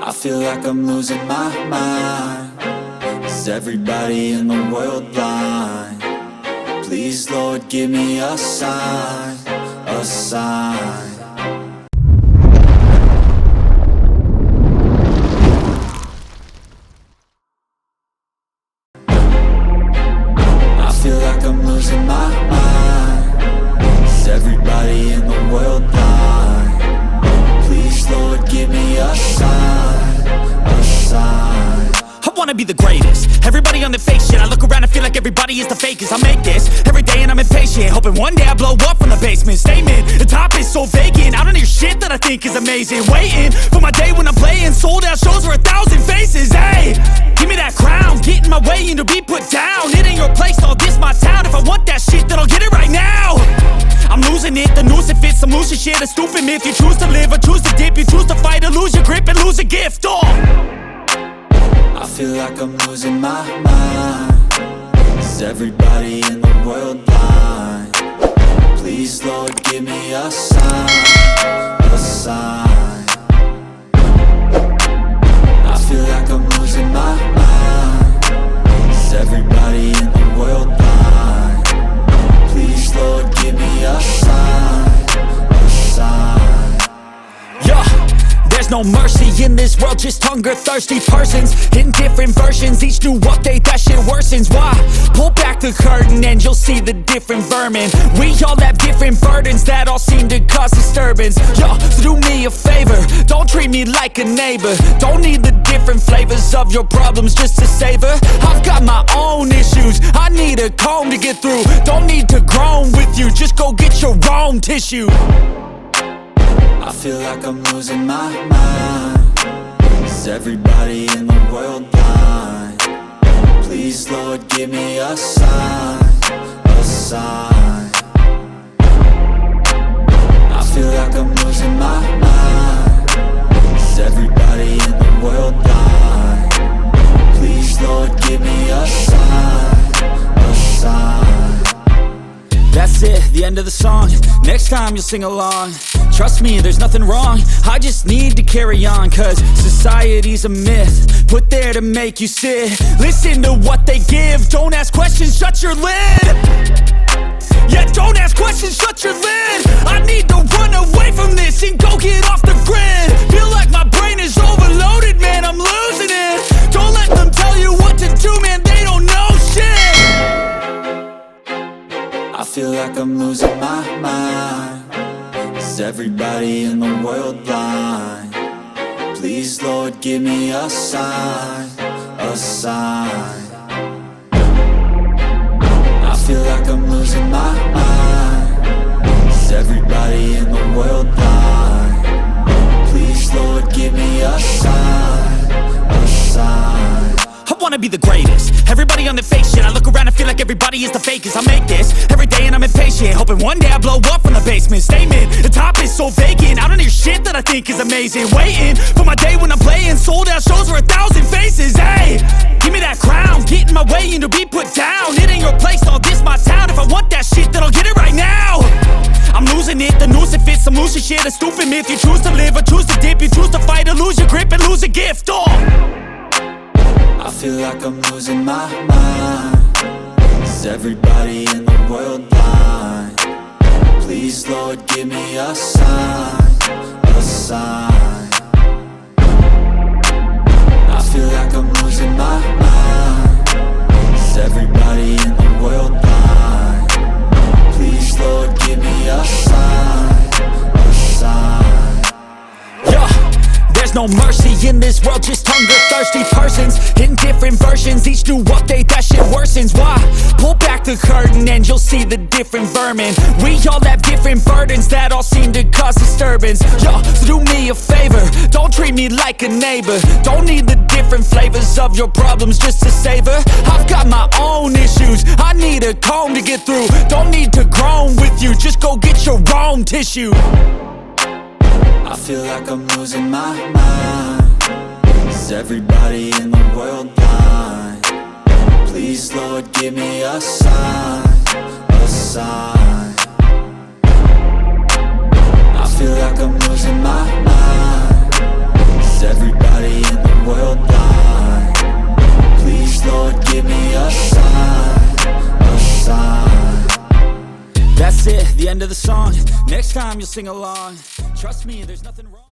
I feel like I'm losing my mind. Is everybody in the world blind? Please, Lord, give me a sign, a sign. I feel like I'm losing my mind. Is everybody in the world blind? Please, Lord, give me a sign, a sign. I wanna be the greatest. Everybody on the fake shit. I look around and feel like everybody is the fakest. I make this every day and I'm impatient, hoping one day I blow up from the basement. Statement, the top is so vacant. I don't hear shit that I think is amazing. Waiting for my day when I'm playing sold out shows for 1,000 faces. Hey, give me that crown, get in my way and to be put down. It ain't your place, all this my town. If I want that shit, then I'll get it right now. I'm losing it, the noose it fits. I'm losing shit, a stupid myth. You choose to live or choose to dip. You choose to fight or lose your grip and lose a gift. I feel like I'm losing my mind. Is everybody in the world blind? Please, Lord, give me a sign, a sign. I feel like I'm losing my mind. Is everybody in the world blind? Please, Lord, give me a sign, a sign. Yeah. There's no mercy in this world, just hunger-thirsty persons in different versions. Each new update, that shit worsens. Why? Pull back the curtain and you'll see the different vermin. We all have different burdens that all seem to cause disturbance. Yo, so do me a favor, don't treat me like a neighbor. Don't need the different flavors of your problems just to savor. I've got my own issues, I need a comb to get through. Don't need to groan with you, just go get your own tissue. I feel like I'm losing my mind. Is everybody in the world blind? Please, Lord, give me a sign, a sign. I feel like I'm losing my mind. Is everybody in the world blind? Please, Lord, give me a sign, a sign. That's it, the end of the song. Next time you'll sing along. Trust me, there's nothing wrong. I just need to carry on, cause society's a myth put there to make you sit. Listen to what they give. Don't ask questions, shut your lid. Yeah, don't ask questions, shut your lid. I need to run away from this and go get off the grid. Feel like my brain is overloaded, man, I'm losing it. Don't let them tell you what to do, man, they don't know shit. I feel like I'm losing my mind. Is everybody in the world blind? Please, Lord, give me a sign, a sign. I feel like I'm losing my mind. Is everybody in the world blind? Please, Lord, give me a sign, a sign. I wanna be the greatest. Everybody on the fake shit. I look around and feel like everybody is the fakest. I make this every day and I'm impatient, hoping one day I blow up from the basement. Statement, the top is so vacant. I don't hear shit that I think is amazing. Waiting for my day when I'm playing sold out shows for 1,000 faces. Hey, give me that crown, get in my way and to be put down. It ain't your place, all this my town. If I want that shit, then I'll get it right now. I'm losing it, the noose it fits. I'm losing shit, a stupid myth. You choose to live or choose to dip. You choose to fight or lose your grip and lose a gift. I feel like I'm losing my mind. Is everybody in the world blind? Please, Lord, give me a sign, a sign. I feel like I'm losing my mind. Is everybody in the world blind? Please, Lord, give me a sign, a sign. Yeah. There's no mercy in this world, just hunger-thirsty persons in different versions. Each new update, that shit worsens. Why? Pull back the curtain and you'll see the different vermin. We all have different burdens that all seem to cause disturbance. Yo, so do me a favor, don't treat me like a neighbor. Don't need the different flavors of your problems just to savor. I've got my own issues, I need a comb to get through. Don't need to groan with you, just go get your own tissue. I feel like I'm losing my mind. Is everybody in the world blind? Please, Lord, give me a sign, a sign. I feel like I'm losing my mind. Is everybody end of the song. Next time you'll sing along. Trust me, there's nothing wrong.